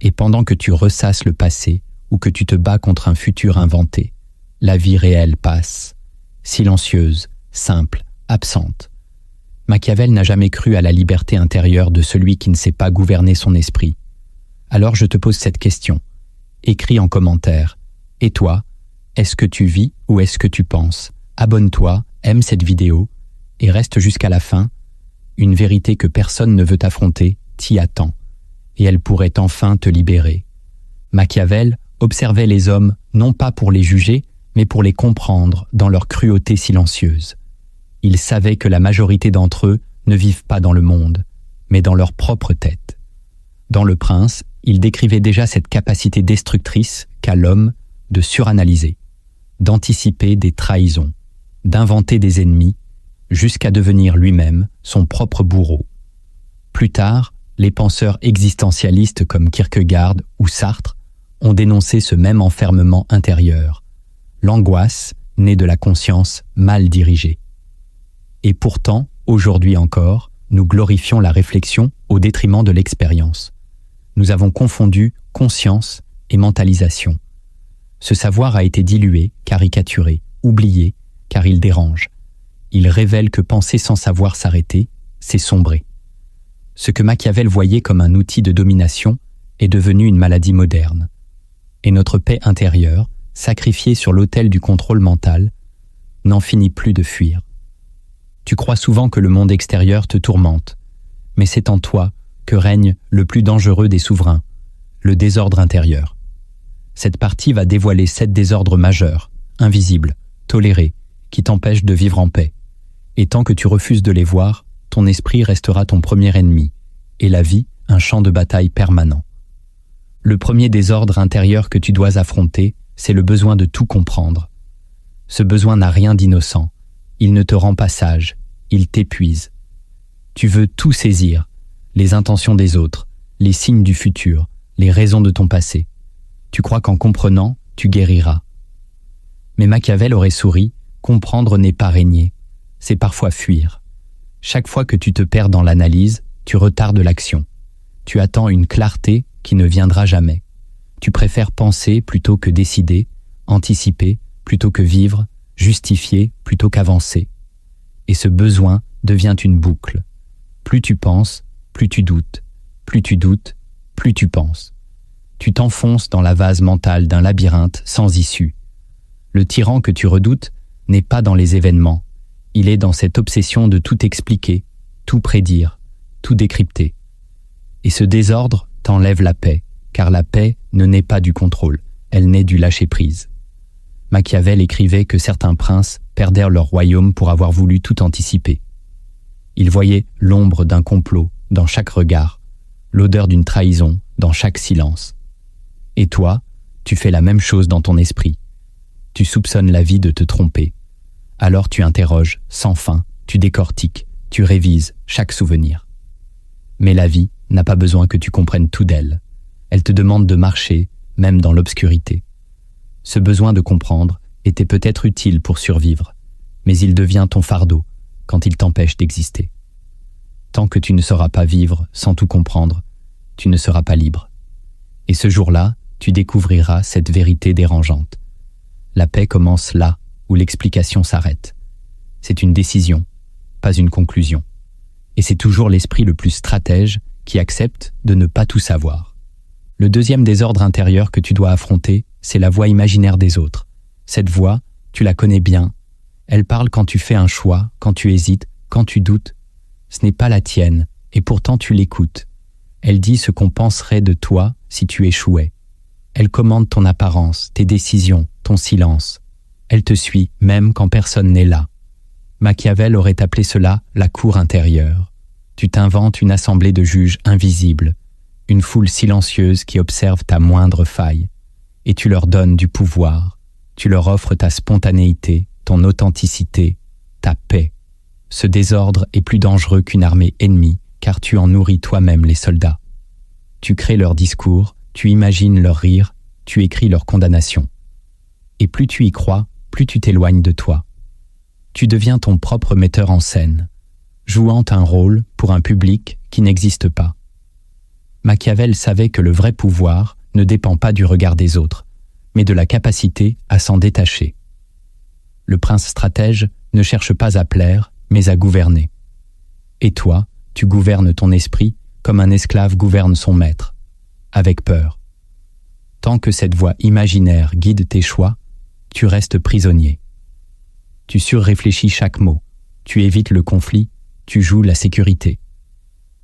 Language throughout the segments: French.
Et pendant que tu ressasses le passé ou que tu te bats contre un futur inventé, la vie réelle passe, silencieuse, simple, absente. Machiavel n'a jamais cru à la liberté intérieure de celui qui ne sait pas gouverner son esprit. Alors je te pose cette question. Écris en commentaire. Et toi, est-ce que tu vis ou est-ce que tu penses? Abonne-toi, aime cette vidéo et reste jusqu'à la fin. Une vérité que personne ne veut affronter t'y attend et elle pourrait enfin te libérer. Machiavel observait les hommes non pas pour les juger, mais pour les comprendre dans leur cruauté silencieuse. Il savait que la majorité d'entre eux ne vivent pas dans le monde, mais dans leur propre tête. Dans Le Prince, il décrivait déjà cette capacité destructrice qu'a l'homme de suranalyser, d'anticiper des trahisons, d'inventer des ennemis, jusqu'à devenir lui-même son propre bourreau. Plus tard, les penseurs existentialistes comme Kierkegaard ou Sartre ont dénoncé ce même enfermement intérieur, l'angoisse née de la conscience mal dirigée. Et pourtant, aujourd'hui encore, nous glorifions la réflexion au détriment de l'expérience. Nous avons confondu conscience et mentalisation. Ce savoir a été dilué, caricaturé, oublié, car il dérange. Il révèle que penser sans savoir s'arrêter, c'est sombrer. Ce que Machiavel voyait comme un outil de domination est devenu une maladie moderne. Et notre paix intérieure, sacrifiée sur l'autel du contrôle mental, n'en finit plus de fuir. Tu crois souvent que le monde extérieur te tourmente, mais c'est en toi que règne le plus dangereux des souverains, le désordre intérieur. Cette partie va dévoiler 7 désordres majeurs, invisibles, tolérés, qui t'empêchent de vivre en paix. Et tant que tu refuses de les voir, ton esprit restera ton premier ennemi, et la vie un champ de bataille permanent. Le premier désordre intérieur que tu dois affronter, c'est le besoin de tout comprendre. Ce besoin n'a rien d'innocent. Il ne te rend pas sage, il t'épuise. Tu veux tout saisir, les intentions des autres, les signes du futur, les raisons de ton passé. Tu crois qu'en comprenant, tu guériras. Mais Machiavel aurait souri, comprendre n'est pas régner, c'est parfois fuir. Chaque fois que tu te perds dans l'analyse, tu retardes l'action. Tu attends une clarté qui ne viendra jamais. Tu préfères penser plutôt que décider, anticiper plutôt que vivre, justifier plutôt qu'avancer. Et ce besoin devient une boucle. Plus tu penses, plus tu doutes. Plus tu doutes, plus tu penses. Tu t'enfonces dans la vase mentale d'un labyrinthe sans issue. Le tyran que tu redoutes n'est pas dans les événements. Il est dans cette obsession de tout expliquer, tout prédire, tout décrypter. Et ce désordre t'enlève la paix, car la paix ne naît pas du contrôle, elle naît du lâcher-prise. Machiavel écrivait que certains princes perdèrent leur royaume pour avoir voulu tout anticiper. Ils voyaient l'ombre d'un complot dans chaque regard, l'odeur d'une trahison dans chaque silence. Et toi, tu fais la même chose dans ton esprit. Tu soupçonnes la vie de te tromper. Alors tu interroges sans fin, tu décortiques, tu révises chaque souvenir. Mais la vie n'a pas besoin que tu comprennes tout d'elle. Elle te demande de marcher, même dans l'obscurité. Ce besoin de comprendre était peut-être utile pour survivre, mais il devient ton fardeau quand il t'empêche d'exister. Tant que tu ne sauras pas vivre sans tout comprendre, tu ne seras pas libre. Et ce jour-là, tu découvriras cette vérité dérangeante. La paix commence là où l'explication s'arrête. C'est une décision, pas une conclusion. Et c'est toujours l'esprit le plus stratège qui accepte de ne pas tout savoir. Le deuxième désordre intérieur que tu dois affronter, c'est la voix imaginaire des autres. Cette voix, tu la connais bien. Elle parle quand tu fais un choix, quand tu hésites, quand tu doutes. Ce n'est pas la tienne, et pourtant tu l'écoutes. Elle dit ce qu'on penserait de toi si tu échouais. Elle commande ton apparence, tes décisions, ton silence. Elle te suit, même quand personne n'est là. Machiavel aurait appelé cela la cour intérieure. Tu t'inventes une assemblée de juges invisibles, une foule silencieuse qui observe ta moindre faille, et tu leur donnes du pouvoir. Tu leur offres ta spontanéité, ton authenticité, ta paix. Ce désordre est plus dangereux qu'une armée ennemie, car tu en nourris toi-même les soldats. Tu crées leurs discours, tu imagines leurs rires, tu écris leurs condamnations. Et plus tu y crois, plus tu t'éloignes de toi. Tu deviens ton propre metteur en scène, jouant un rôle pour un public qui n'existe pas. Machiavel savait que le vrai pouvoir ne dépend pas du regard des autres, mais de la capacité à s'en détacher. Le prince stratège ne cherche pas à plaire, mais à gouverner. Et toi, tu gouvernes ton esprit comme un esclave gouverne son maître, avec peur. Tant que cette voix imaginaire guide tes choix, tu restes prisonnier. Tu surréfléchis chaque mot, tu évites le conflit, tu joues la sécurité.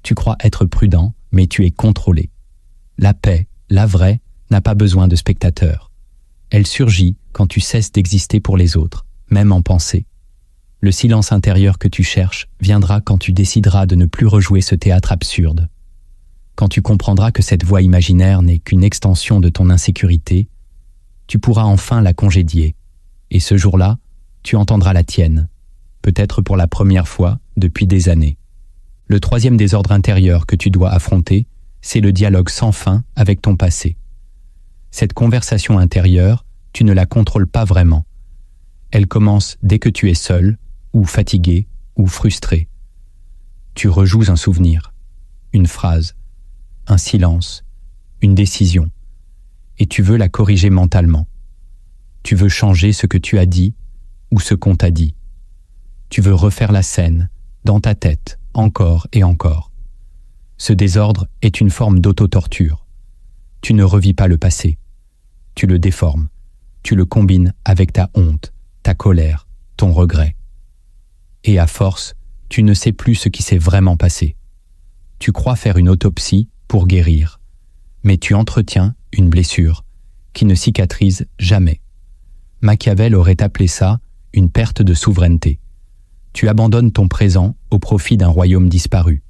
Tu crois être prudent, mais tu es contrôlé. La paix, la vraie, n'a pas besoin de spectateurs. Elle surgit quand tu cesses d'exister pour les autres, même en pensée. Le silence intérieur que tu cherches viendra quand tu décideras de ne plus rejouer ce théâtre absurde. Quand tu comprendras que cette voix imaginaire n'est qu'une extension de ton insécurité, tu pourras enfin la congédier. Et ce jour-là, tu entendras la tienne, peut-être pour la première fois depuis des années. Le troisième désordre intérieur que tu dois affronter, c'est le dialogue sans fin avec ton passé. Cette conversation intérieure, tu ne la contrôles pas vraiment. Elle commence dès que tu es seul, ou fatigué, ou frustré. Tu rejoues un souvenir, une phrase, un silence, une décision, et tu veux la corriger mentalement. Tu veux changer ce que tu as dit ou ce qu'on t'a dit. Tu veux refaire la scène, dans ta tête, encore et encore. Ce désordre est une forme d'auto-torture. Tu ne revis pas le passé. Tu le déformes. Tu le combines avec ta honte, ta colère, ton regret. Et à force, tu ne sais plus ce qui s'est vraiment passé. Tu crois faire une autopsie pour guérir, mais tu entretiens une blessure qui ne cicatrise jamais. Machiavel aurait appelé ça une perte de souveraineté. Tu abandonnes ton présent au profit d'un royaume disparu.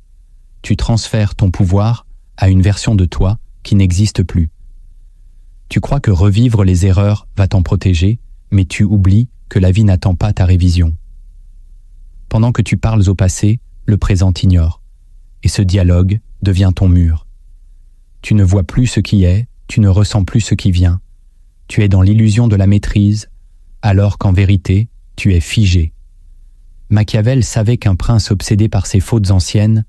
Tu transfères ton pouvoir à une version de toi qui n'existe plus. Tu crois que revivre les erreurs va t'en protéger, mais tu oublies que la vie n'attend pas ta révision. Pendant que tu parles au passé, le présent t'ignore, et ce dialogue devient ton mur. Tu ne vois plus ce qui est, tu ne ressens plus ce qui vient. Tu es dans l'illusion de la maîtrise, alors qu'en vérité, tu es figé. Machiavel savait qu'un prince obsédé par ses fautes anciennes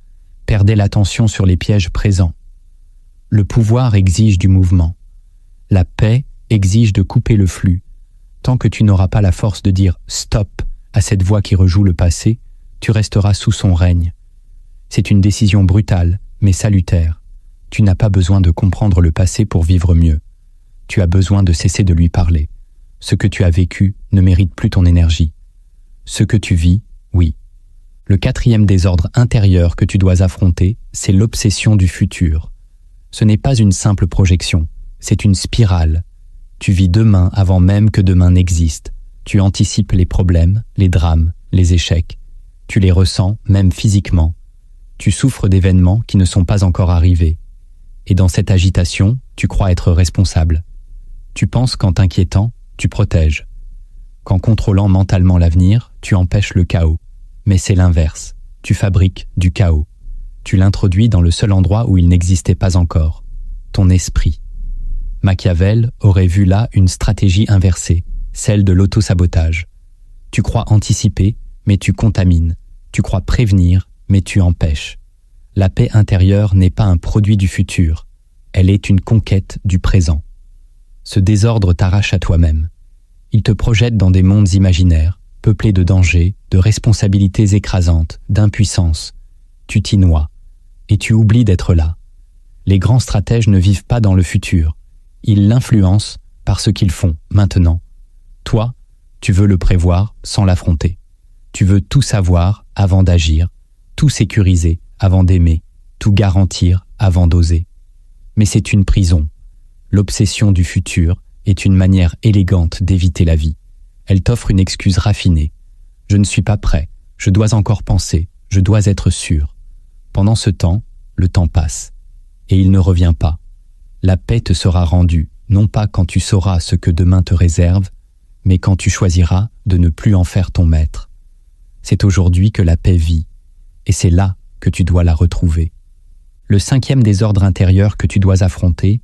perdait l'attention sur les pièges présents. Le pouvoir exige du mouvement. La paix exige de couper le flux. Tant que tu n'auras pas la force de dire « stop » à cette voix qui rejoue le passé, tu resteras sous son règne. C'est une décision brutale, mais salutaire. Tu n'as pas besoin de comprendre le passé pour vivre mieux. Tu as besoin de cesser de lui parler. Ce que tu as vécu ne mérite plus ton énergie. Ce que tu vis, oui. Le quatrième désordre intérieur que tu dois affronter, c'est l'obsession du futur. Ce n'est pas une simple projection, c'est une spirale. Tu vis demain avant même que demain n'existe. Tu anticipes les problèmes, les drames, les échecs. Tu les ressens, même physiquement. Tu souffres d'événements qui ne sont pas encore arrivés. Et dans cette agitation, tu crois être responsable. Tu penses qu'en t'inquiétant, tu protèges. Qu'en contrôlant mentalement l'avenir, tu empêches le chaos. Mais c'est l'inverse. Tu fabriques du chaos. Tu l'introduis dans le seul endroit où il n'existait pas encore. Ton esprit. Machiavel aurait vu là une stratégie inversée, celle de l'auto-sabotage. Tu crois anticiper, mais tu contamines. Tu crois prévenir, mais tu empêches. La paix intérieure n'est pas un produit du futur. Elle est une conquête du présent. Ce désordre t'arrache à toi-même. Il te projette dans des mondes imaginaires, peuplés de dangers, de responsabilités écrasantes, d'impuissance. Tu t'y noies, et tu oublies d'être là. Les grands stratèges ne vivent pas dans le futur. Ils l'influencent par ce qu'ils font maintenant. Toi, tu veux le prévoir sans l'affronter. Tu veux tout savoir avant d'agir, tout sécuriser avant d'aimer, tout garantir avant d'oser. Mais c'est une prison. L'obsession du futur est une manière élégante d'éviter la vie. Elle t'offre une excuse raffinée. Je ne suis pas prêt, je dois encore penser, je dois être sûr. Pendant ce temps, le temps passe. Et il ne revient pas. La paix te sera rendue, non pas quand tu sauras ce que demain te réserve, mais quand tu choisiras de ne plus en faire ton maître. C'est aujourd'hui que la paix vit, et c'est là que tu dois la retrouver. Le cinquième désordre intérieur que tu dois affronter,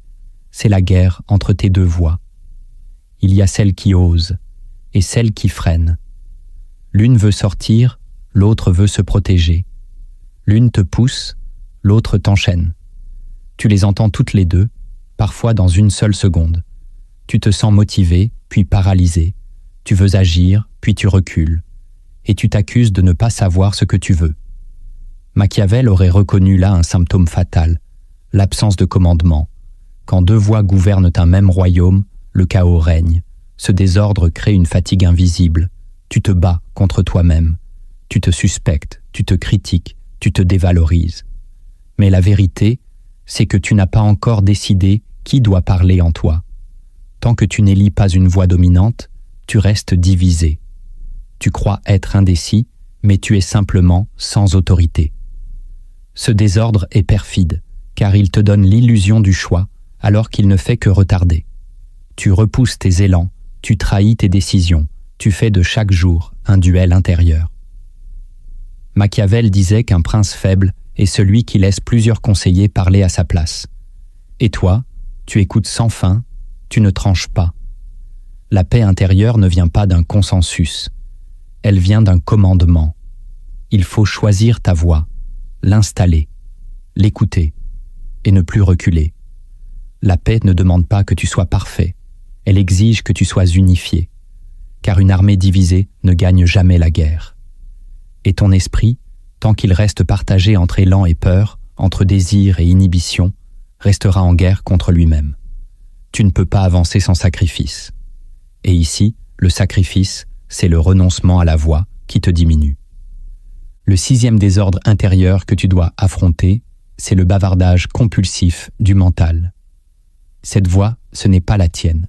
c'est la guerre entre tes deux voix. Il y a celle qui ose et celle qui freine. L'une veut sortir, l'autre veut se protéger. L'une te pousse, l'autre t'enchaîne. Tu les entends toutes les deux, parfois dans une seule seconde. Tu te sens motivé, puis paralysé. Tu veux agir, puis tu recules. Et tu t'accuses de ne pas savoir ce que tu veux. Machiavel aurait reconnu là un symptôme fatal, l'absence de commandement. Quand deux voix gouvernent un même royaume, le chaos règne. Ce désordre crée une fatigue invisible. Tu te bats contre toi-même. Tu te suspectes, tu te critiques, tu te dévalorises. Mais la vérité, c'est que tu n'as pas encore décidé qui doit parler en toi. Tant que tu n'élis pas une voix dominante, tu restes divisé. Tu crois être indécis, mais tu es simplement sans autorité. Ce désordre est perfide, car il te donne l'illusion du choix, alors qu'il ne fait que retarder. Tu repousses tes élans, tu trahis tes décisions, tu fais de chaque jour un duel intérieur. Machiavel disait qu'un prince faible est celui qui laisse plusieurs conseillers parler à sa place. Et toi, tu écoutes sans fin, tu ne tranches pas. La paix intérieure ne vient pas d'un consensus, elle vient d'un commandement. Il faut choisir ta voix, l'installer, l'écouter et ne plus reculer. La paix ne demande pas que tu sois parfait, elle exige que tu sois unifié, car une armée divisée ne gagne jamais la guerre. Et ton esprit, tant qu'il reste partagé entre élan et peur, entre désir et inhibition, restera en guerre contre lui-même. Tu ne peux pas avancer sans sacrifice. Et ici, le sacrifice, c'est le renoncement à la voix qui te diminue. Le 6e désordre intérieur que tu dois affronter, c'est le bavardage compulsif du mental. Cette voix, ce n'est pas la tienne.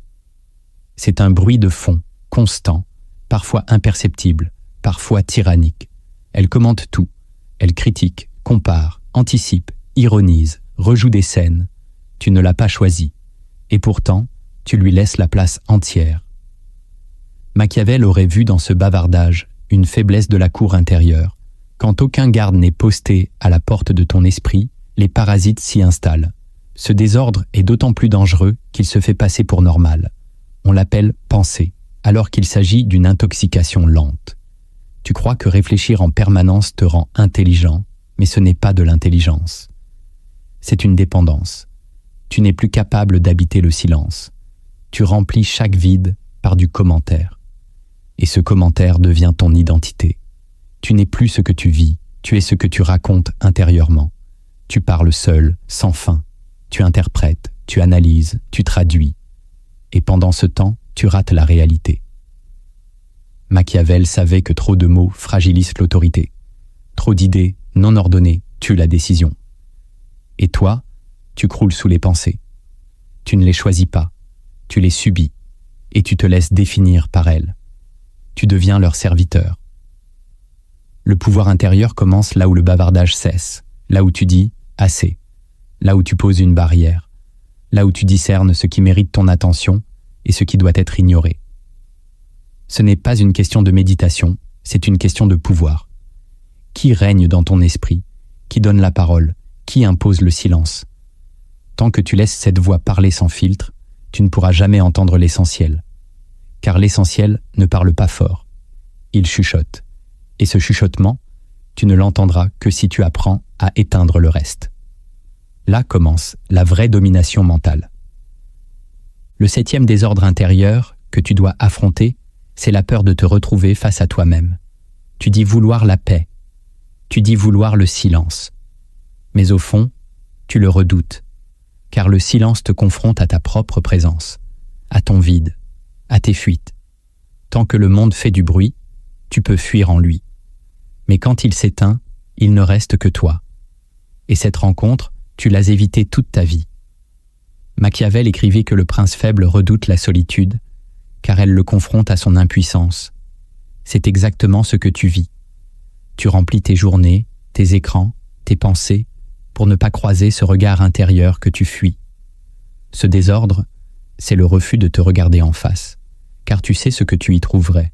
C'est un bruit de fond, constant, parfois imperceptible, parfois tyrannique. Elle commente tout. Elle critique, compare, anticipe, ironise, rejoue des scènes. Tu ne l'as pas choisie. Et pourtant, tu lui laisses la place entière. Machiavel aurait vu dans ce bavardage une faiblesse de la cour intérieure. Quand aucun garde n'est posté à la porte de ton esprit, les parasites s'y installent. Ce désordre est d'autant plus dangereux qu'il se fait passer pour normal. On l'appelle pensée, alors qu'il s'agit d'une intoxication lente. Tu crois que réfléchir en permanence te rend intelligent, mais ce n'est pas de l'intelligence. C'est une dépendance. Tu n'es plus capable d'habiter le silence. Tu remplis chaque vide par du commentaire. Et ce commentaire devient ton identité. Tu n'es plus ce que tu vis, tu es ce que tu racontes intérieurement. Tu parles seul, sans fin. Tu interprètes, tu analyses, tu traduis. Et pendant ce temps, tu rates la réalité. Machiavel savait que trop de mots fragilisent l'autorité. Trop d'idées non ordonnées tuent la décision. Et toi, tu croules sous les pensées. Tu ne les choisis pas, tu les subis, et tu te laisses définir par elles. Tu deviens leur serviteur. Le pouvoir intérieur commence là où le bavardage cesse, là où tu dis « assez », là où tu poses une barrière, là où tu discernes ce qui mérite ton attention et ce qui doit être ignoré. Ce n'est pas une question de méditation, c'est une question de pouvoir. Qui règne dans ton esprit? Qui donne la parole? Qui impose le silence? Tant que tu laisses cette voix parler sans filtre, tu ne pourras jamais entendre l'essentiel. Car l'essentiel ne parle pas fort. Il chuchote. Et ce chuchotement, tu ne l'entendras que si tu apprends à éteindre le reste. Là commence la vraie domination mentale. Le 7e désordre intérieur que tu dois affronter, c'est la peur de te retrouver face à toi-même. Tu dis vouloir la paix. Tu dis vouloir le silence. Mais au fond, tu le redoutes, car le silence te confronte à ta propre présence, à ton vide, à tes fuites. Tant que le monde fait du bruit, tu peux fuir en lui. Mais quand il s'éteint, il ne reste que toi. Et cette rencontre, tu l'as évitée toute ta vie. Machiavel écrivait que le prince faible redoute la solitude, car elle le confronte à son impuissance. C'est exactement ce que tu vis. Tu remplis tes journées, tes écrans, tes pensées, pour ne pas croiser ce regard intérieur que tu fuis. Ce désordre, c'est le refus de te regarder en face, car tu sais ce que tu y trouverais,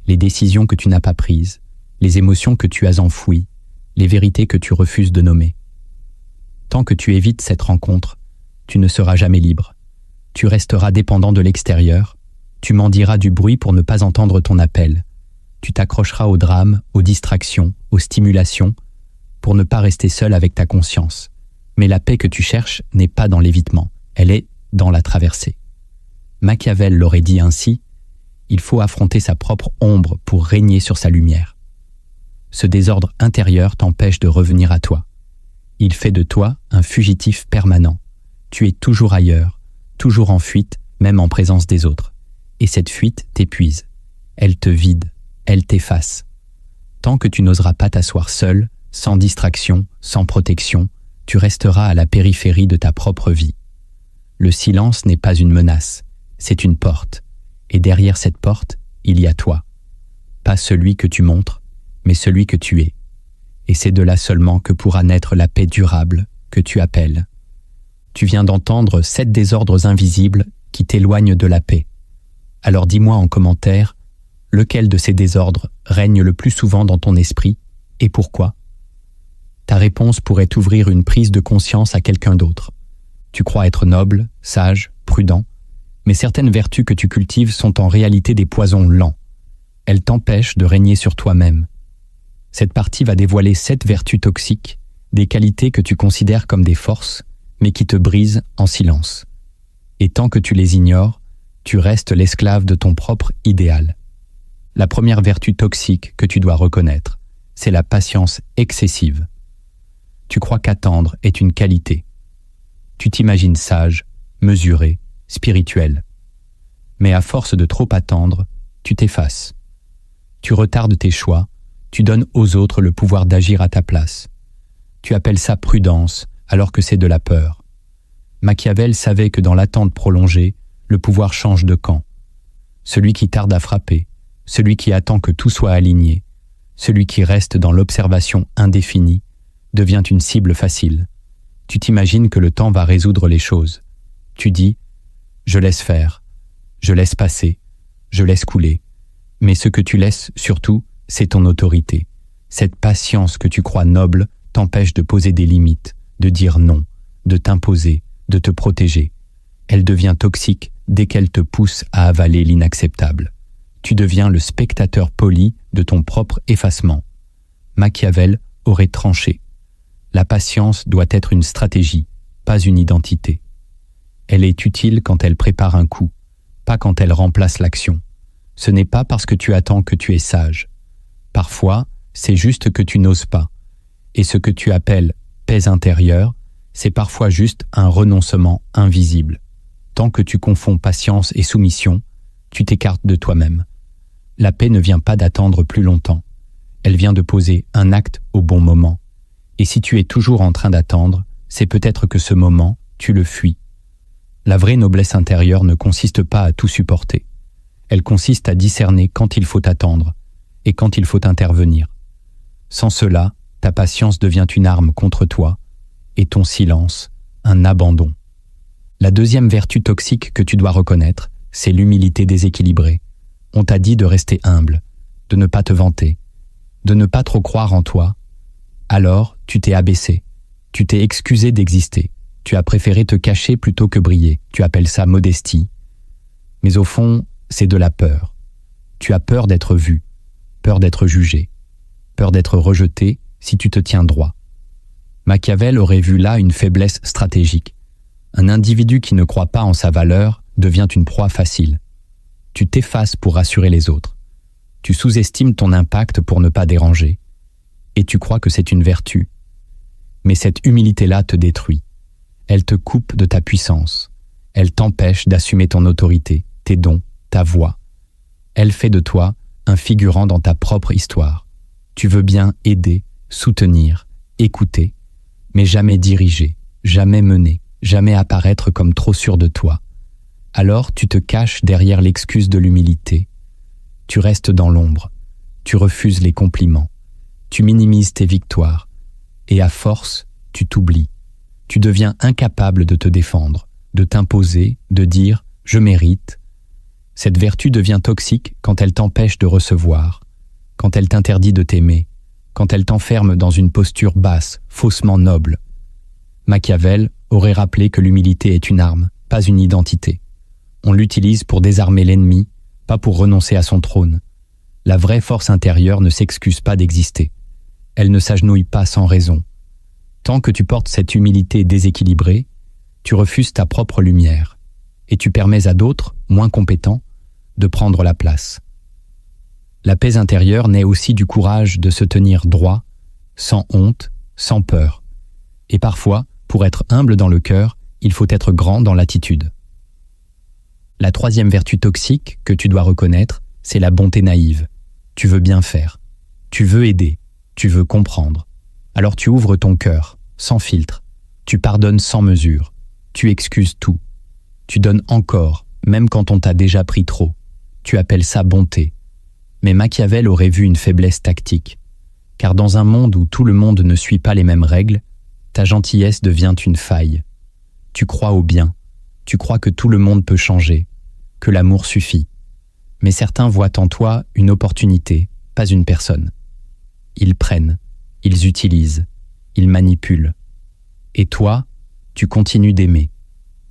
les décisions que tu n'as pas prises, les émotions que tu as enfouies, les vérités que tu refuses de nommer. Tant que tu évites cette rencontre, tu ne seras jamais libre. Tu resteras dépendant de l'extérieur, tu mendieras du bruit pour ne pas entendre ton appel, tu t'accrocheras au drame, aux distractions, aux stimulations, pour ne pas rester seul avec ta conscience. Mais la paix que tu cherches n'est pas dans l'évitement, elle est dans la traversée. Machiavel l'aurait dit ainsi, il faut affronter sa propre ombre pour régner sur sa lumière. Ce désordre intérieur t'empêche de revenir à toi. Il fait de toi un fugitif permanent. Tu es toujours ailleurs, toujours en fuite, même en présence des autres. Et cette fuite t'épuise. Elle te vide, elle t'efface. Tant que tu n'oseras pas t'asseoir seul, sans distraction, sans protection, tu resteras à la périphérie de ta propre vie. Le silence n'est pas une menace, c'est une porte. Et derrière cette porte, il y a toi. Pas celui que tu montres, mais celui que tu es. Et c'est de là seulement que pourra naître la paix durable que tu appelles. Tu viens d'entendre 7 désordres invisibles qui t'éloignent de la paix. Alors dis-moi en commentaire, lequel de ces désordres règne le plus souvent dans ton esprit et pourquoi? Ta réponse pourrait ouvrir une prise de conscience à quelqu'un d'autre. Tu crois être noble, sage, prudent, mais certaines vertus que tu cultives sont en réalité des poisons lents. Elles t'empêchent de régner sur toi-même. Cette partie va dévoiler 7 vertus toxiques, des qualités que tu considères comme des forces, mais qui te brisent en silence. Et tant que tu les ignores, tu restes l'esclave de ton propre idéal. La première vertu toxique que tu dois reconnaître, c'est la patience excessive. Tu crois qu'attendre est une qualité. Tu t'imagines sage, mesuré, spirituel. Mais à force de trop attendre, tu t'effaces. Tu retardes tes choix, tu donnes aux autres le pouvoir d'agir à ta place. Tu appelles ça prudence, alors que c'est de la peur. Machiavel savait que dans l'attente prolongée, le pouvoir change de camp. Celui qui tarde à frapper, celui qui attend que tout soit aligné, celui qui reste dans l'observation indéfinie, devient une cible facile. Tu t'imagines que le temps va résoudre les choses. Tu dis « je laisse faire, je laisse passer, je laisse couler ». Mais ce que tu laisses surtout, c'est ton autorité. Cette patience que tu crois noble t'empêche de poser des limites, de dire non, de t'imposer, de te protéger. Elle devient toxique dès qu'elle te pousse à avaler l'inacceptable. Tu deviens le spectateur poli de ton propre effacement. Machiavel aurait tranché. La patience doit être une stratégie, pas une identité. Elle est utile quand elle prépare un coup, pas quand elle remplace l'action. Ce n'est pas parce que tu attends que tu es sage. Parfois, c'est juste que tu n'oses pas. Et ce que tu appelles paix intérieure, c'est parfois juste un renoncement invisible. Tant que tu confonds patience et soumission, tu t'écartes de toi-même. La paix ne vient pas d'attendre plus longtemps. Elle vient de poser un acte au bon moment. Et si tu es toujours en train d'attendre, c'est peut-être que ce moment, tu le fuis. La vraie noblesse intérieure ne consiste pas à tout supporter. Elle consiste à discerner quand il faut attendre et quand il faut intervenir. Sans cela, ta patience devient une arme contre toi et ton silence, un abandon. La deuxième vertu toxique que tu dois reconnaître, c'est l'humilité déséquilibrée. On t'a dit de rester humble, de ne pas te vanter, de ne pas trop croire en toi. Alors, tu t'es abaissé, tu t'es excusé d'exister, tu as préféré te cacher plutôt que briller, tu appelles ça modestie. Mais au fond, c'est de la peur. Tu as peur d'être vu, peur d'être jugé, peur d'être rejeté si tu te tiens droit. Machiavel aurait vu là une faiblesse stratégique. Un individu qui ne croit pas en sa valeur devient une proie facile. Tu t'effaces pour rassurer les autres. Tu sous-estimes ton impact pour ne pas déranger. Et tu crois que c'est une vertu. Mais cette humilité-là te détruit. Elle te coupe de ta puissance. Elle t'empêche d'assumer ton autorité, tes dons, ta voix. Elle fait de toi un figurant dans ta propre histoire. Tu veux bien aider, soutenir, écouter, mais jamais diriger, jamais mener, jamais apparaître comme trop sûr de toi. Alors tu te caches derrière l'excuse de l'humilité. Tu restes dans l'ombre. Tu refuses les compliments. Tu minimises tes victoires. Et à force, tu t'oublies. Tu deviens incapable de te défendre, de t'imposer, de dire « je mérite ». Cette vertu devient toxique quand elle t'empêche de recevoir, quand elle t'interdit de t'aimer, quand elle t'enferme dans une posture basse, faussement noble. Machiavel aurait rappelé que l'humilité est une arme, pas une identité. On l'utilise pour désarmer l'ennemi, pas pour renoncer à son trône. La vraie force intérieure ne s'excuse pas d'exister. Elle ne s'agenouille pas sans raison. Tant que tu portes cette humilité déséquilibrée, tu refuses ta propre lumière et tu permets à d'autres, moins compétents, de prendre la place. La paix intérieure naît aussi du courage de se tenir droit, sans honte, sans peur. Et parfois, pour être humble dans le cœur, il faut être grand dans l'attitude. La troisième vertu toxique que tu dois reconnaître, c'est la bonté naïve. Tu veux bien faire. Tu veux aider. Tu veux comprendre. Alors tu ouvres ton cœur, sans filtre. Tu pardonnes sans mesure. Tu excuses tout. Tu donnes encore, même quand on t'a déjà pris trop. Tu appelles ça bonté. Mais Machiavel aurait vu une faiblesse tactique. Car dans un monde où tout le monde ne suit pas les mêmes règles, ta gentillesse devient une faille. Tu crois au bien. Tu crois que tout le monde peut changer, que l'amour suffit. Mais certains voient en toi une opportunité, pas une personne. Ils prennent, ils utilisent, ils manipulent. Et toi, tu continues d'aimer,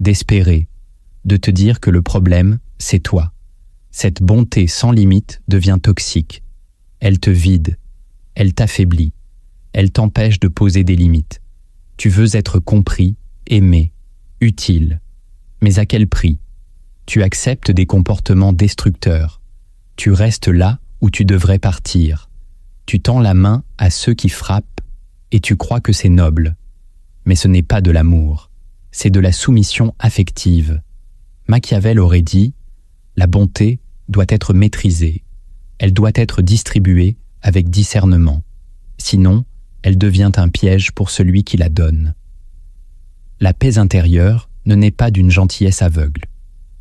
d'espérer, de te dire que le problème, c'est toi. Cette bonté sans limite devient toxique. Elle te vide, elle t'affaiblit, elle t'empêche de poser des limites. Tu veux être compris, aimé, utile. Mais à quel prix? Tu acceptes des comportements destructeurs. Tu restes là où tu devrais partir. Tu tends la main à ceux qui frappent et tu crois que c'est noble. Mais ce n'est pas de l'amour, c'est de la soumission affective. Machiavel aurait dit « La bonté doit être maîtrisée, elle doit être distribuée avec discernement. Sinon, elle devient un piège pour celui qui la donne. » La paix intérieure ne naît pas d'une gentillesse aveugle.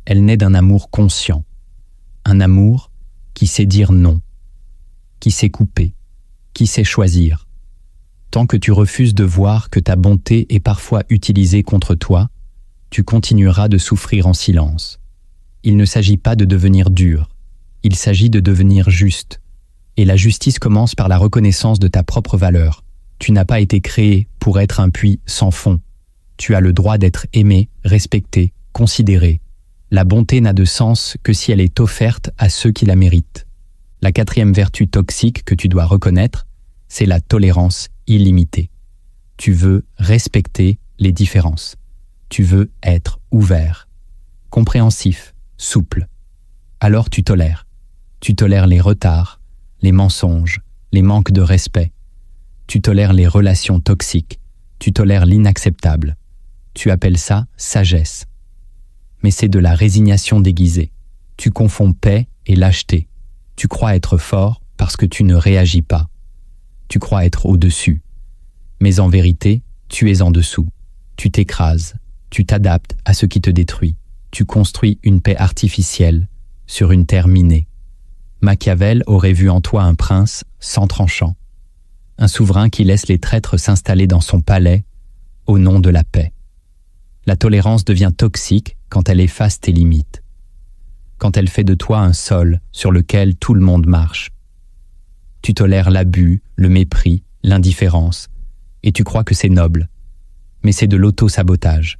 Elle naît d'un amour conscient. Un amour qui sait dire non, qui sait couper, qui sait choisir. Tant que tu refuses de voir que ta bonté est parfois utilisée contre toi, tu continueras de souffrir en silence. Il ne s'agit pas de devenir dur, il s'agit de devenir juste. Et la justice commence par la reconnaissance de ta propre valeur. Tu n'as pas été créé pour être un puits sans fond. Tu as le droit d'être aimé, respecté, considéré. La bonté n'a de sens que si elle est offerte à ceux qui la méritent. La quatrième vertu toxique que tu dois reconnaître, c'est la tolérance illimitée. Tu veux respecter les différences. Tu veux être ouvert, compréhensif, souple. Alors tu tolères. Tu tolères les retards, les mensonges, les manques de respect. Tu tolères les relations toxiques. Tu tolères l'inacceptable. Tu appelles ça sagesse. Mais c'est de la résignation déguisée. Tu confonds paix et lâcheté. Tu crois être fort parce que tu ne réagis pas. Tu crois être au-dessus. Mais en vérité, tu es en dessous. Tu t'écrases. Tu t'adaptes à ce qui te détruit. Tu construis une paix artificielle sur une terre minée. Machiavel aurait vu en toi un prince sans tranchant. Un souverain qui laisse les traîtres s'installer dans son palais au nom de la paix. La tolérance devient toxique quand elle efface tes limites, quand elle fait de toi un sol sur lequel tout le monde marche. Tu tolères l'abus, le mépris, l'indifférence, et tu crois que c'est noble. Mais c'est de l'auto-sabotage.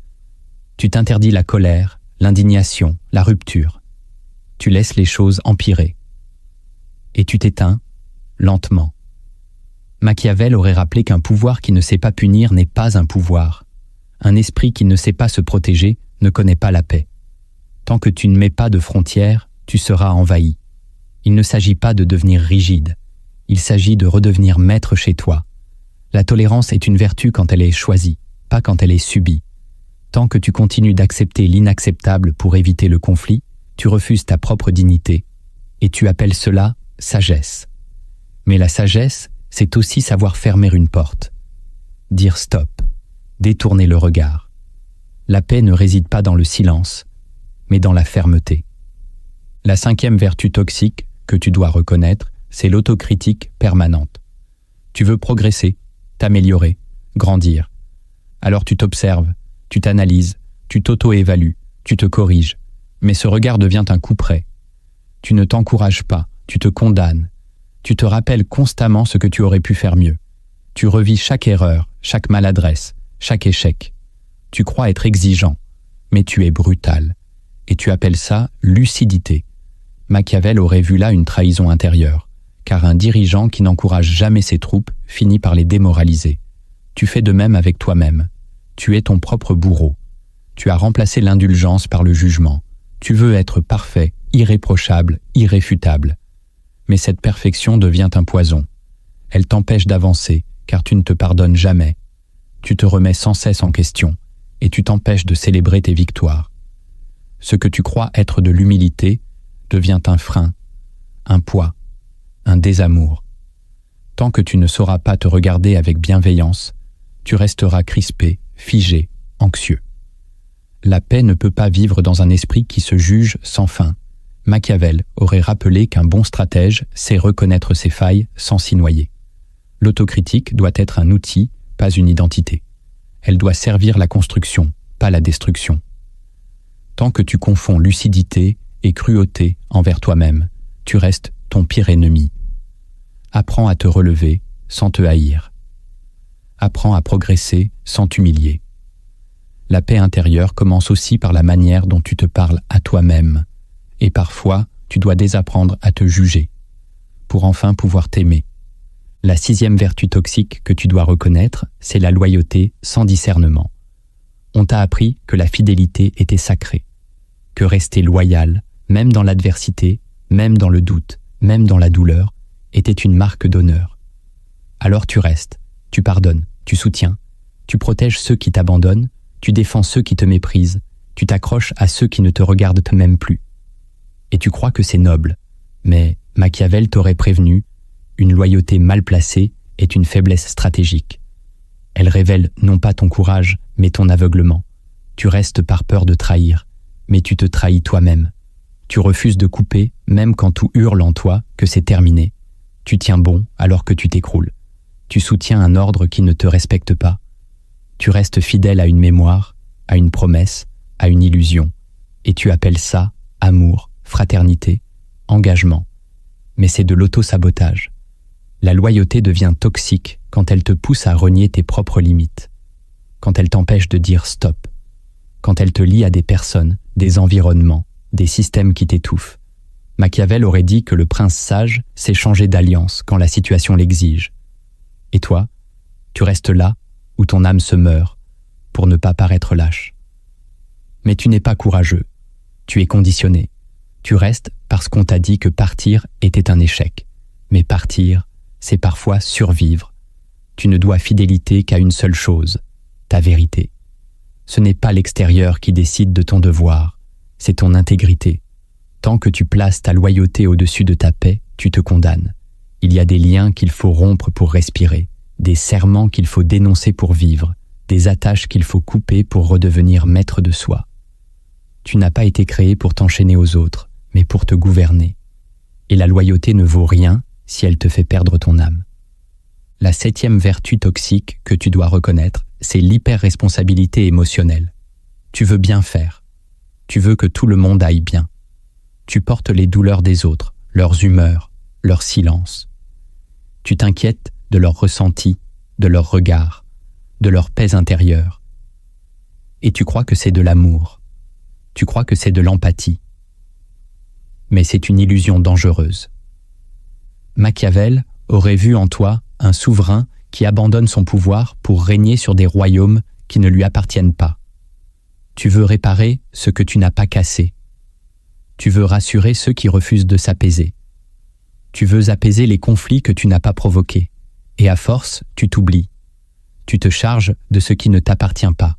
Tu t'interdis la colère, l'indignation, la rupture. Tu laisses les choses empirer. Et tu t'éteins, lentement. Machiavel aurait rappelé qu'un pouvoir qui ne sait pas punir n'est pas un pouvoir. Un esprit qui ne sait pas se protéger ne connaît pas la paix. Tant que tu ne mets pas de frontières, tu seras envahi. Il ne s'agit pas de devenir rigide. Il s'agit de redevenir maître chez toi. La tolérance est une vertu quand elle est choisie, pas quand elle est subie. Tant que tu continues d'accepter l'inacceptable pour éviter le conflit, tu refuses ta propre dignité et tu appelles cela sagesse. Mais la sagesse, c'est aussi savoir fermer une porte. Dire stop, détourner le regard. La paix ne réside pas dans le silence, mais dans la fermeté. La cinquième vertu toxique que tu dois reconnaître, c'est l'autocritique permanente. Tu veux progresser, t'améliorer, grandir. Alors tu t'observes, tu t'analyses, tu t'auto-évalues, tu te corriges. Mais ce regard devient un couperet. Tu ne t'encourages pas, tu te condamnes. Tu te rappelles constamment ce que tu aurais pu faire mieux. Tu revis chaque erreur, chaque maladresse, chaque échec. Tu crois être exigeant, mais tu es brutal. Et tu appelles ça lucidité. Machiavel aurait vu là une trahison intérieure, car un dirigeant qui n'encourage jamais ses troupes finit par les démoraliser. Tu fais de même avec toi-même. Tu es ton propre bourreau. Tu as remplacé l'indulgence par le jugement. Tu veux être parfait, irréprochable, irréfutable. Mais cette perfection devient un poison. Elle t'empêche d'avancer, car tu ne te pardonnes jamais. Tu te remets sans cesse en question, et tu t'empêches de célébrer tes victoires. Ce que tu crois être de l'humilité devient un frein, un poids, un désamour. Tant que tu ne sauras pas te regarder avec bienveillance, tu resteras crispé, figé, anxieux. La paix ne peut pas vivre dans un esprit qui se juge sans fin. Machiavel aurait rappelé qu'un bon stratège sait reconnaître ses failles sans s'y noyer. L'autocritique doit être un outil, pas une identité. Elle doit servir la construction, pas la destruction. Tant que tu confonds lucidité et cruauté envers toi-même, tu restes ton pire ennemi. Apprends à te relever sans te haïr. Apprends à progresser sans t'humilier. La paix intérieure commence aussi par la manière dont tu te parles à toi-même. Et parfois, tu dois désapprendre à te juger, pour enfin pouvoir t'aimer. La 6e vertu toxique que tu dois reconnaître, c'est la loyauté sans discernement. On t'a appris que la fidélité était sacrée, que rester loyal, même dans l'adversité, même dans le doute, même dans la douleur, était une marque d'honneur. Alors tu restes, tu pardonnes, tu soutiens, tu protèges ceux qui t'abandonnent, tu défends ceux qui te méprisent, tu t'accroches à ceux qui ne te regardent même plus. Et tu crois que c'est noble, mais Machiavel t'aurait prévenu, une loyauté mal placée est une faiblesse stratégique. Elle révèle non pas ton courage, mais ton aveuglement. Tu restes par peur de trahir, mais tu te trahis toi-même. Tu refuses de couper, même quand tout hurle en toi que c'est terminé. Tu tiens bon alors que tu t'écroules. Tu soutiens un ordre qui ne te respecte pas. Tu restes fidèle à une mémoire, à une promesse, à une illusion. Et tu appelles ça amour, fraternité, engagement. Mais c'est de l'auto-sabotage. La loyauté devient toxique quand elle te pousse à renier tes propres limites, quand elle t'empêche de dire stop, quand elle te lie à des personnes, des environnements, des systèmes qui t'étouffent. Machiavel aurait dit que le prince sage sait changer d'alliance quand la situation l'exige. Et toi, tu restes là où ton âme se meurt pour ne pas paraître lâche. Mais tu n'es pas courageux, tu es conditionné. Tu restes parce qu'on t'a dit que partir était un échec. Mais partir, c'est parfois survivre. Tu ne dois fidélité qu'à une seule chose, ta vérité. Ce n'est pas l'extérieur qui décide de ton devoir, c'est ton intégrité. Tant que tu places ta loyauté au-dessus de ta paix, tu te condamnes. Il y a des liens qu'il faut rompre pour respirer, des serments qu'il faut dénoncer pour vivre, des attaches qu'il faut couper pour redevenir maître de soi. Tu n'as pas été créé pour t'enchaîner aux autres, mais pour te gouverner. Et la loyauté ne vaut rien si elle te fait perdre ton âme. La 7e vertu toxique que tu dois reconnaître, c'est l'hyper-responsabilité émotionnelle. Tu veux bien faire. Tu veux que tout le monde aille bien. Tu portes les douleurs des autres, leurs humeurs, leur silence. Tu t'inquiètes de leurs ressentis, de leurs regards, de leur paix intérieure. Et tu crois que c'est de l'amour. Tu crois que c'est de l'empathie. Mais c'est une illusion dangereuse. Machiavel aurait vu en toi un souverain qui abandonne son pouvoir pour régner sur des royaumes qui ne lui appartiennent pas. Tu veux réparer ce que tu n'as pas cassé. Tu veux rassurer ceux qui refusent de s'apaiser. Tu veux apaiser les conflits que tu n'as pas provoqués. Et à force, tu t'oublies. Tu te charges de ce qui ne t'appartient pas.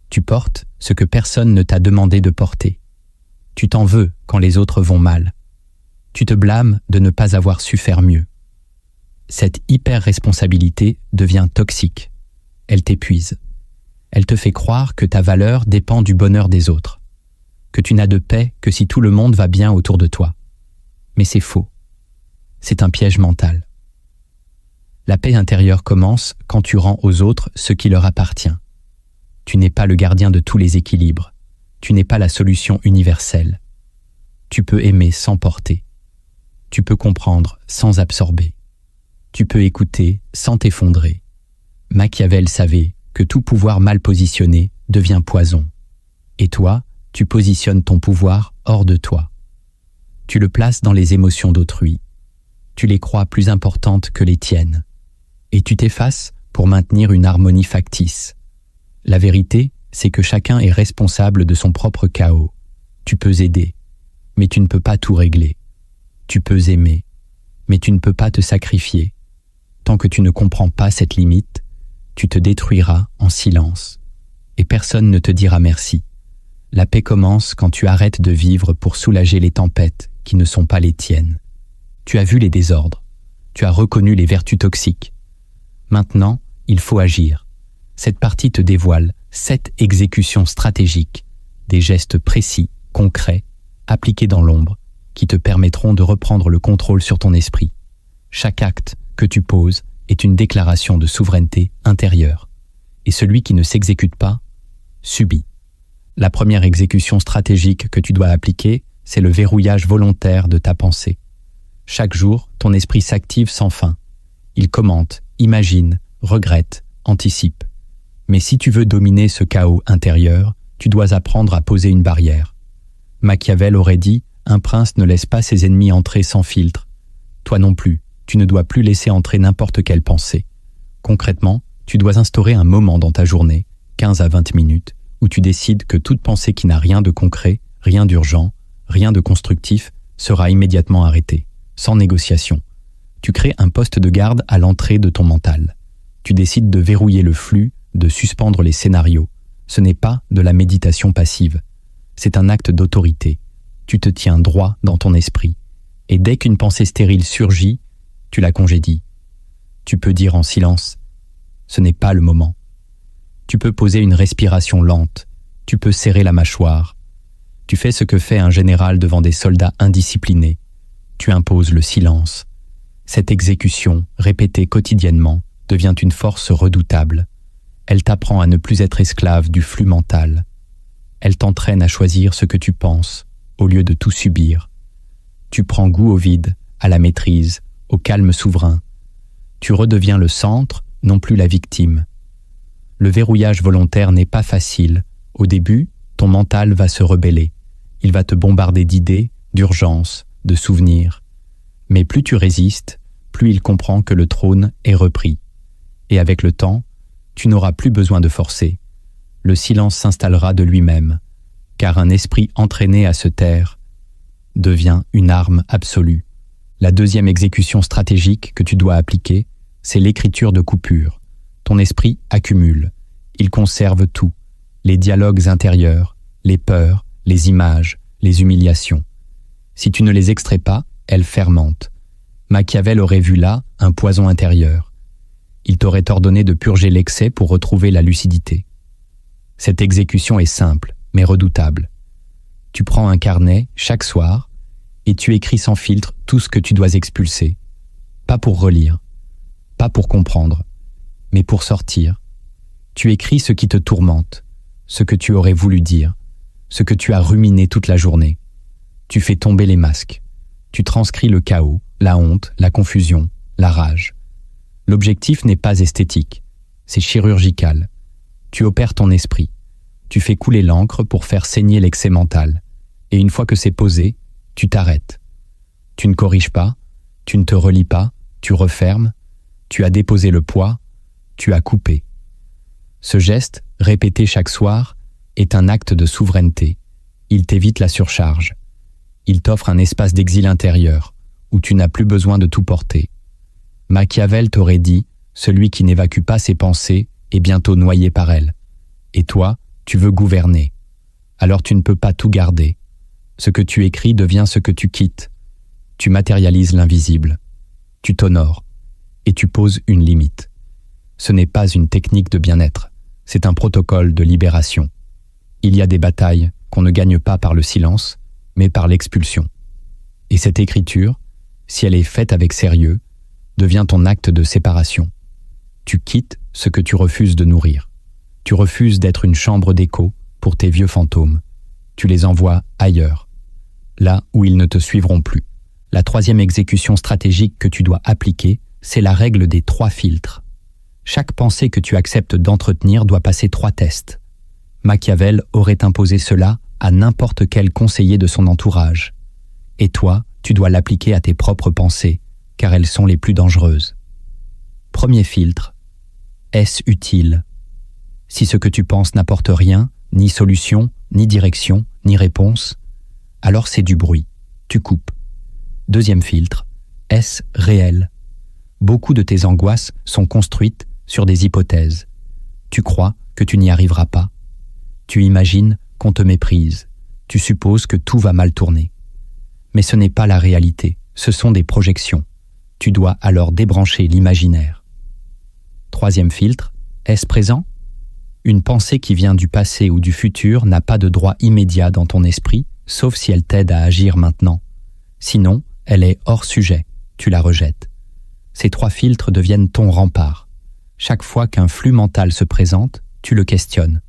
Tu portes ce que personne ne t'a demandé de porter. Tu t'en veux quand les autres vont mal. Tu te blâmes de ne pas avoir su faire mieux. Cette hyper-responsabilité devient toxique. Elle t'épuise. Elle te fait croire que ta valeur dépend du bonheur des autres, que tu n'as de paix que si tout le monde va bien autour de toi. Mais c'est faux. C'est un piège mental. La paix intérieure commence quand tu rends aux autres ce qui leur appartient. Tu n'es pas le gardien de tous les équilibres. Tu n'es pas la solution universelle. Tu peux aimer sans porter. Tu peux comprendre sans absorber. Tu peux écouter sans t'effondrer. Machiavel savait que tout pouvoir mal positionné devient poison. Et toi, tu positionnes ton pouvoir hors de toi. Tu le places dans les émotions d'autrui. Tu les crois plus importantes que les tiennes. Et tu t'effaces pour maintenir une harmonie factice. La vérité, c'est que chacun est responsable de son propre chaos. Tu peux aider, mais tu ne peux pas tout régler. Tu peux aimer, mais tu ne peux pas te sacrifier. Tant que tu ne comprends pas cette limite, tu te détruiras en silence. Et personne ne te dira merci. La paix commence quand tu arrêtes de vivre pour soulager les tempêtes qui ne sont pas les tiennes. Tu as vu les désordres. Tu as reconnu les vertus toxiques. Maintenant, il faut agir. Cette partie te dévoile 7 exécutions stratégiques, des gestes précis, concrets, appliqués dans l'ombre, qui te permettront de reprendre le contrôle sur ton esprit. Chaque acte que tu poses est une déclaration de souveraineté intérieure. Et celui qui ne s'exécute pas, subit. La première exécution stratégique que tu dois appliquer, c'est le verrouillage volontaire de ta pensée. Chaque jour, ton esprit s'active sans fin. Il commente, imagine, regrette, anticipe. Mais si tu veux dominer ce chaos intérieur, tu dois apprendre à poser une barrière. Machiavel aurait dit « Un prince ne laisse pas ses ennemis entrer sans filtre ». Toi non plus, tu ne dois plus laisser entrer n'importe quelle pensée. Concrètement, tu dois instaurer un moment dans ta journée, 15 à 20 minutes, où tu décides que toute pensée qui n'a rien de concret, rien d'urgent, rien de constructif, sera immédiatement arrêtée, sans négociation. Tu crées un poste de garde à l'entrée de ton mental. Tu décides de verrouiller le flux, de suspendre les scénarios. Ce n'est pas de la méditation passive. C'est un acte d'autorité. Tu te tiens droit dans ton esprit. Et dès qu'une pensée stérile surgit, tu la congédies. Tu peux dire en silence « Ce n'est pas le moment ». Tu peux poser une respiration lente. Tu peux serrer la mâchoire. Tu fais ce que fait un général devant des soldats indisciplinés. Tu imposes le silence. Cette exécution, répétée quotidiennement, devient une force redoutable. Elle t'apprend à ne plus être esclave du flux mental. Elle t'entraîne à choisir ce que tu penses, au lieu de tout subir. Tu prends goût au vide, à la maîtrise, au calme souverain. Tu redeviens le centre, non plus la victime. Le verrouillage volontaire n'est pas facile. Au début, ton mental va se rebeller. Il va te bombarder d'idées, d'urgences, de souvenirs. Mais plus tu résistes, plus il comprend que le trône est repris. Et avec le temps, tu n'auras plus besoin de forcer. Le silence s'installera de lui-même, car un esprit entraîné à se taire devient une arme absolue. La deuxième exécution stratégique que tu dois appliquer, c'est l'écriture de coupure. Ton esprit accumule. Il conserve tout. Les dialogues intérieurs, les peurs, les images, les humiliations. Si tu ne les extrais pas, elles fermentent. Machiavel aurait vu là un poison intérieur. Il t'aurait ordonné de purger l'excès pour retrouver la lucidité. Cette exécution est simple, mais redoutable. Tu prends un carnet chaque soir et tu écris sans filtre tout ce que tu dois expulser. Pas pour relire, pas pour comprendre, mais pour sortir. Tu écris ce qui te tourmente, ce que tu aurais voulu dire, ce que tu as ruminé toute la journée. Tu fais tomber les masques. Tu transcris le chaos, la honte, la confusion, la rage. L'objectif n'est pas esthétique, c'est chirurgical. Tu opères ton esprit. Tu fais couler l'encre pour faire saigner l'excès mental. Et une fois que c'est posé, tu t'arrêtes. Tu ne corriges pas, tu ne te relis pas, tu refermes, tu as déposé le poids, tu as coupé. Ce geste, répété chaque soir, est un acte de souveraineté. Il t'évite la surcharge. Il t'offre un espace d'exil intérieur, où tu n'as plus besoin de tout porter. Machiavel t'aurait dit, celui qui n'évacue pas ses pensées est bientôt noyé par elles. Et toi, tu veux gouverner. Alors tu ne peux pas tout garder. Ce que tu écris devient ce que tu quittes. Tu matérialises l'invisible. Tu t'honores. Et tu poses une limite. Ce n'est pas une technique de bien-être, c'est un protocole de libération. Il y a des batailles qu'on ne gagne pas par le silence, mais par l'expulsion. Et cette écriture, si elle est faite avec sérieux, devient ton acte de séparation. Tu quittes ce que tu refuses de nourrir. Tu refuses d'être une chambre d'écho pour tes vieux fantômes. Tu les envoies ailleurs, là où ils ne te suivront plus. La troisième exécution stratégique que tu dois appliquer, c'est la règle des 3 filtres. Chaque pensée que tu acceptes d'entretenir doit passer 3 tests. Machiavel aurait imposé cela à n'importe quel conseiller de son entourage. Et toi, tu dois l'appliquer à tes propres pensées, car elles sont les plus dangereuses. Premier filtre, Est-ce utile? Si ce que tu penses n'apporte rien, ni solution, ni direction, ni réponse, alors c'est du bruit. Tu coupes. Deuxième filtre. Est-ce réel? Beaucoup de tes angoisses sont construites sur des hypothèses. Tu crois que tu n'y arriveras pas. Tu imagines qu'on te méprise. Tu supposes que tout va mal tourner. Mais ce n'est pas la réalité, ce sont des projections. Tu dois alors débrancher l'imaginaire. Troisième filtre. Est-ce présent? Une pensée qui vient du passé ou du futur n'a pas de droit immédiat dans ton esprit, sauf si elle t'aide à agir maintenant. Sinon, elle est hors sujet, tu la rejettes. Ces 3 filtres deviennent ton rempart. Chaque fois qu'un flux mental se présente, tu le questionnes.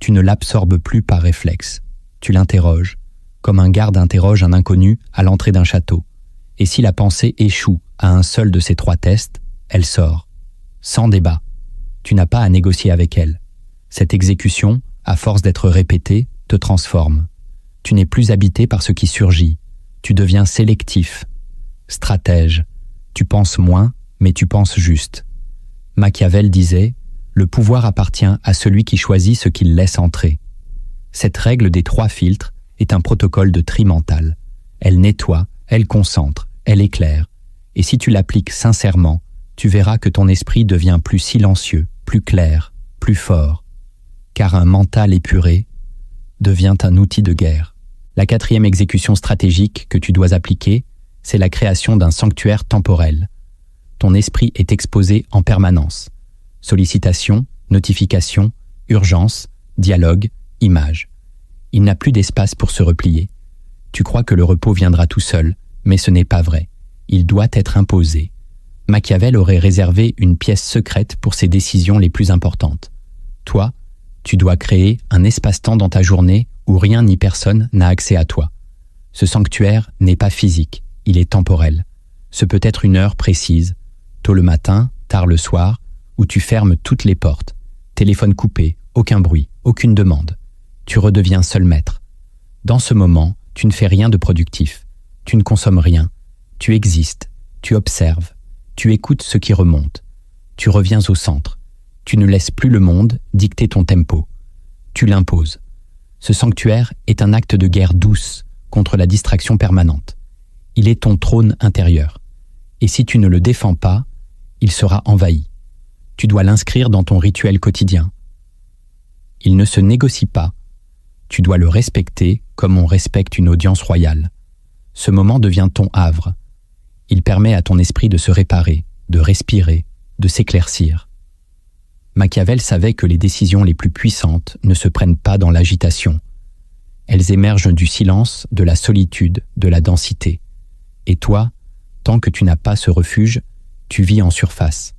Tu ne l'absorbes plus par réflexe. Tu l'interroges, comme un garde interroge un inconnu à l'entrée d'un château. Et si la pensée échoue à un seul de ces 3 tests, elle sort. Sans débat. Tu n'as pas à négocier avec elle. Cette exécution, à force d'être répétée, te transforme. Tu n'es plus habité par ce qui surgit. Tu deviens sélectif. Stratège. Tu penses moins, mais tu penses juste. Machiavel disait « Le pouvoir appartient à celui qui choisit ce qu'il laisse entrer ». Cette règle des 3 filtres est un protocole de tri mental. Elle nettoie, elle concentre, elle éclaire. Et si tu l'appliques sincèrement, tu verras que ton esprit devient plus silencieux, plus clair, plus fort. Car un mental épuré devient un outil de guerre. La 4e exécution stratégique que tu dois appliquer, c'est la création d'un sanctuaire temporel. Ton esprit est exposé en permanence. Sollicitations, notifications, urgences, dialogues, images. Il n'a plus d'espace pour se replier. Tu crois que le repos viendra tout seul, mais ce n'est pas vrai. Il doit être imposé. Machiavel aurait réservé une pièce secrète pour ses décisions les plus importantes. Toi, tu dois créer un espace-temps dans ta journée où rien ni personne n'a accès à toi. Ce sanctuaire n'est pas physique, il est temporel. Ce peut être une heure précise, tôt le matin, tard le soir, où tu fermes toutes les portes. Téléphone coupé, aucun bruit, aucune demande. Tu redeviens seul maître. Dans ce moment, tu ne fais rien de productif. Tu ne consommes rien. Tu existes, tu observes, tu écoutes ce qui remonte. Tu reviens au centre. Tu ne laisses plus le monde dicter ton tempo. Tu l'imposes. Ce sanctuaire est un acte de guerre douce contre la distraction permanente. Il est ton trône intérieur. Et si tu ne le défends pas, il sera envahi. Tu dois l'inscrire dans ton rituel quotidien. Il ne se négocie pas. Tu dois le respecter comme on respecte une audience royale. Ce moment devient ton havre. Il permet à ton esprit de se réparer, de respirer, de s'éclaircir. Machiavel savait que les décisions les plus puissantes ne se prennent pas dans l'agitation. Elles émergent du silence, de la solitude, de la densité. Et toi, tant que tu n'as pas ce refuge, tu vis en surface.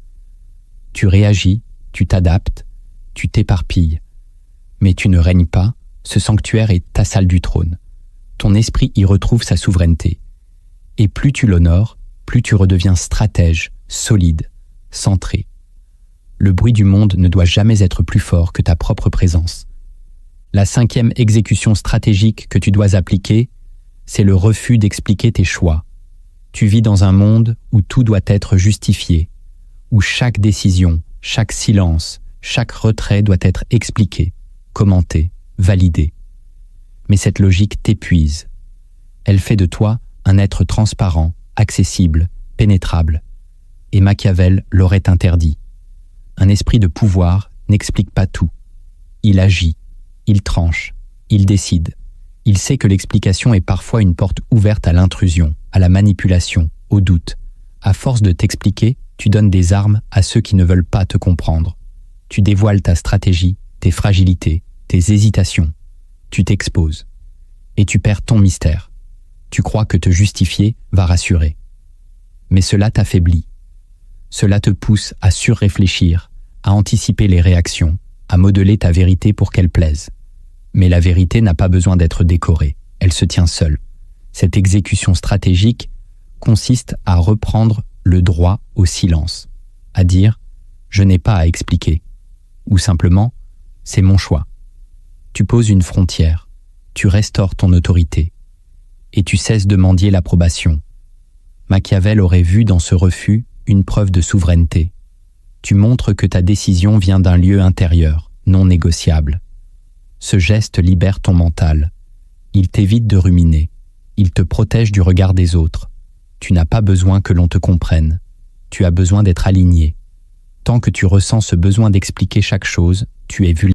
Tu réagis, tu t'adaptes, tu t'éparpilles. Mais tu ne règnes pas, ce sanctuaire est ta salle du trône. Ton esprit y retrouve sa souveraineté. Et plus tu l'honores, plus tu redeviens stratège, solide, centré. Le bruit du monde ne doit jamais être plus fort que ta propre présence. La 5e exécution stratégique que tu dois appliquer, c'est le refus d'expliquer tes choix. Tu vis dans un monde où tout doit être justifié, où chaque décision, chaque silence, chaque retrait doit être expliqué, commenté, validé. Mais cette logique t'épuise. Elle fait de toi un être transparent, accessible, pénétrable. Et Machiavel l'aurait interdit. Un esprit de pouvoir n'explique pas tout. Il agit, il tranche, il décide. Il sait que l'explication est parfois une porte ouverte à l'intrusion, à la manipulation, au doute. À force de t'expliquer, tu donnes des armes à ceux qui ne veulent pas te comprendre. Tu dévoiles ta stratégie, tes fragilités, tes hésitations. Tu t'exposes. Et tu perds ton mystère. Tu crois que te justifier va rassurer. Mais cela t'affaiblit. Cela te pousse à surréfléchir, à anticiper les réactions, à modeler ta vérité pour qu'elle plaise. Mais la vérité n'a pas besoin d'être décorée, elle se tient seule. Cette exécution stratégique consiste à reprendre le droit au silence, à dire « je n'ai pas à expliquer » ou simplement « c'est mon choix ». Tu poses une frontière, tu restaures ton autorité et tu cesses de mendier l'approbation. Machiavel aurait vu dans ce refus une preuve de souveraineté. Tu montres que ta décision vient d'un lieu intérieur, non négociable. Ce geste libère ton mental. Il t'évite de ruminer. Il te protège du regard des autres. Tu n'as pas besoin que l'on te comprenne. Tu as besoin d'être aligné. Tant que tu ressens ce besoin d'expliquer chaque chose, tu es vulnérable.